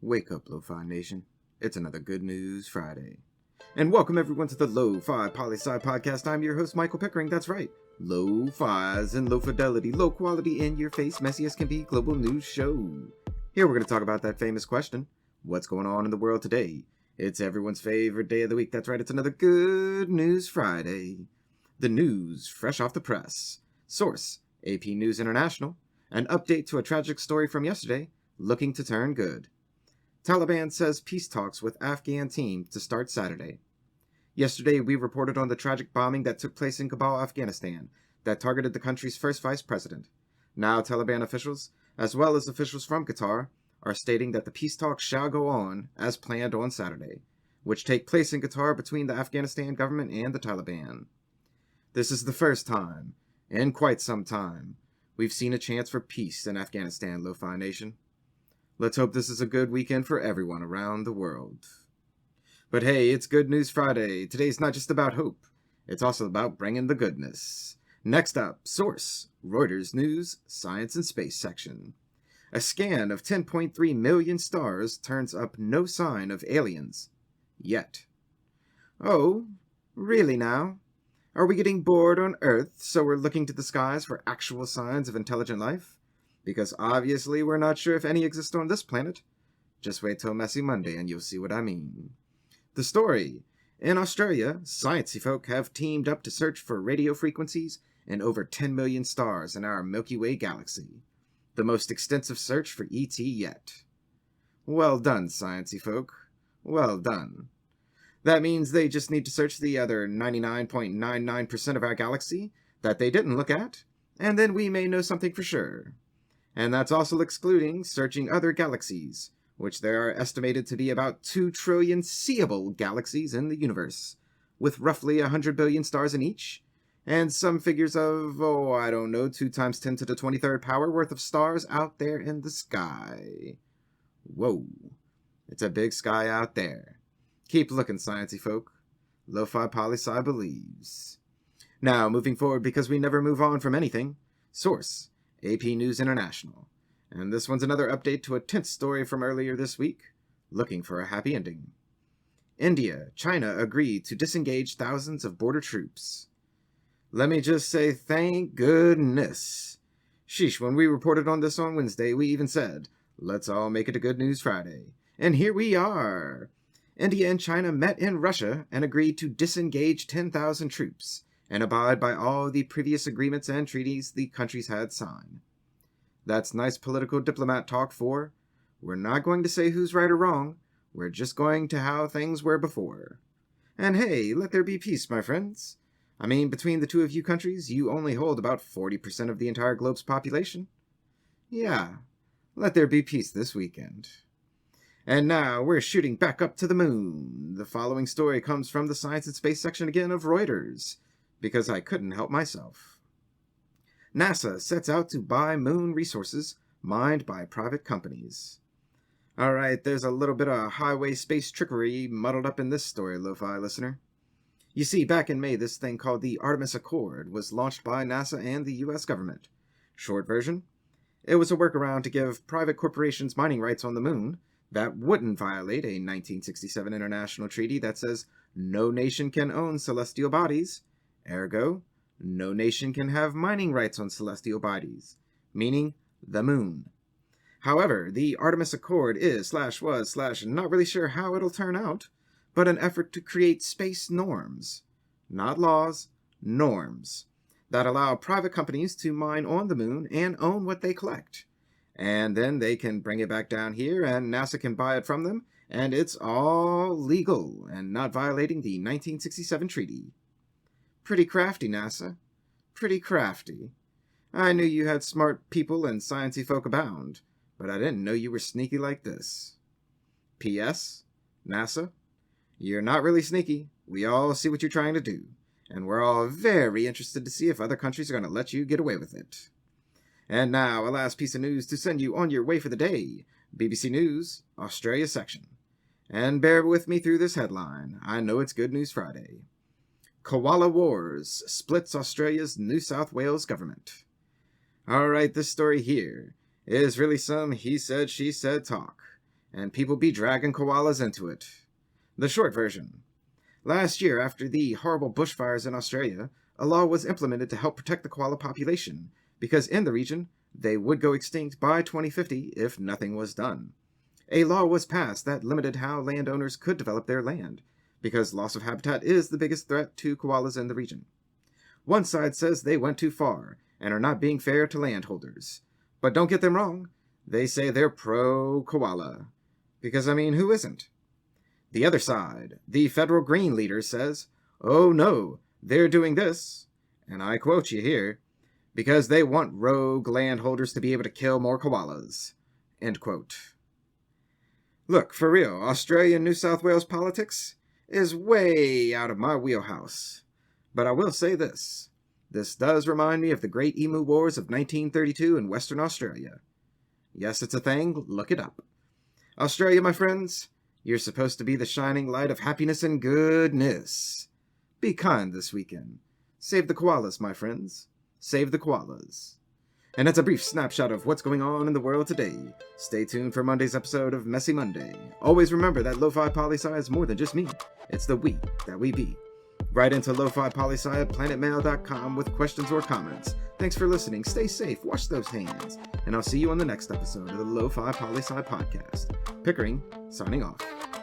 Wake up, Lo-Fi Nation. It's another Good News Friday. And welcome everyone to the Lofi Poli Sci podcast. I'm your host, Michael Pickering. That's right. Lo-Fi's and low fidelity, low quality, in your face, messy as can be global news show. Here we're going to talk about that famous question. What's going on in the world today? It's everyone's favorite day of the week. That's right. It's another Good News Friday. The news fresh off the press. Source, AP News International. An update to a tragic story from yesterday, looking to turn good. Taliban says peace talks with Afghan team to start Saturday. Yesterday, we reported on the tragic bombing that took place in Kabul, Afghanistan, that targeted the country's first vice president. Now, Taliban officials, as well as officials from Qatar, are stating that the peace talks shall go on as planned on Saturday, which take place in Qatar between the Afghanistan government and the Taliban. This is the first time, in quite some time, we've seen a chance for peace in Afghanistan, Lo-Fi Nation. Let's hope this is a good weekend for everyone around the world. But hey, it's Good News Friday. Today's not just about hope. It's also about bringing the goodness. Next up, source, Reuters News, Science and Space section. A scan of 10.3 million stars turns up no sign of aliens. Yet. Oh, really now? Are we getting bored on Earth, so we're looking to the skies for actual signs of intelligent life? Because obviously we're not sure if any exist on this planet. Just wait till Messy Monday and you'll see what I mean. The story. In Australia, sciencey folk have teamed up to search for radio frequencies in over 10 million stars in our Milky Way galaxy. The most extensive search for ET yet. Well done, sciencey folk. Well done. That means they just need to search the other 99.99% of our galaxy that they didn't look at, and then we may know something for sure. And that's also excluding searching other galaxies, which there are estimated to be about 2 trillion seeable galaxies in the universe, with roughly 100 billion stars in each, and some figures of, 2 times 10 to the 23rd power worth of stars out there in the sky. Whoa, it's a big sky out there. Keep looking, sciencey folk. Lo-Fi Poli Sci believes. Now, moving forward, because we never move on from anything, source, AP News International. And this one's another update to a tense story from earlier this week, looking for a happy ending. India, China agreed to disengage thousands of border troops. Let me just say thank goodness. Sheesh, when we reported on this on Wednesday, we even said, let's all make it a Good News Friday. And here we are. India and China met in Russia and agreed to disengage 10,000 troops and abide by all the previous agreements and treaties the countries had signed. That's nice political diplomat talk for, we're not going to say who's right or wrong, we're just going to how things were before. And hey, let there be peace, my friends. I mean, between the two of you countries, you only hold about 40% of the entire globe's population. Yeah, let there be peace this weekend. And now we're shooting back up to the moon. The following story comes from the Science and Space section again of Reuters, because I couldn't help myself. NASA sets out to buy moon resources mined by private companies. Alright, there's a little bit of highway space trickery muddled up in this story, Lo-Fi listener. You see, back in May, this thing called the Artemis Accord was launched by NASA and the US government. Short version, it was a workaround to give private corporations mining rights on the moon that wouldn't violate a 1967 international treaty that says no nation can own celestial bodies. Ergo, no nation can have mining rights on celestial bodies, meaning the moon. However, the Artemis Accord is/was/ not really sure how it'll turn out, but an effort to create space norms. Not laws, norms, that allow private companies to mine on the moon and own what they collect. And then they can bring it back down here and NASA can buy it from them, and it's all legal and not violating the 1967 treaty. Pretty crafty, NASA. Pretty crafty. I knew you had smart people and sciencey folk abound, but I didn't know you were sneaky like this. P.S. NASA, you're not really sneaky. We all see what you're trying to do, and we're all very interested to see if other countries are going to let you get away with it. And now, a last piece of news to send you on your way for the day. BBC News, Australia section. And bear with me through this headline. I know it's Good News Friday. Koala Wars splits Australia's New South Wales government. Alright, this story here is really some he said, she said talk. and people be dragging koalas into it. The short version. Last year, after the horrible bushfires in Australia, a law was implemented to help protect the koala population, because in the region, they would go extinct by 2050 if nothing was done. A law was passed that limited how landowners could develop their land, because loss of habitat is the biggest threat to koalas in the region. One side says they went too far and are not being fair to landholders. But don't get them wrong, they say they're pro-koala. Because, who isn't? The other side, the federal Green leader, says, oh no, they're doing this, and I quote you here, because they want rogue landholders to be able to kill more koalas. End quote. Look, for real, Australian New South Wales politics is way out of my wheelhouse. But I will say this. This does remind me of the Great Emu Wars of 1932 in Western Australia. Yes, it's a thing. Look it up. Australia, my friends, you're supposed to be the shining light of happiness and goodness. Be kind this weekend. Save the koalas, my friends. Save the koalas. And that's a brief snapshot of what's going on in the world today. Stay tuned for Monday's episode of Messy Monday. Always remember that Lofi Poli Sci is more than just me. It's the we that we be. Write into Lofi Poli Sci at planetmail.com with questions or comments. Thanks for listening. Stay safe. Wash those hands. And I'll see you on the next episode of the Lofi Poli Sci podcast. Pickering, signing off.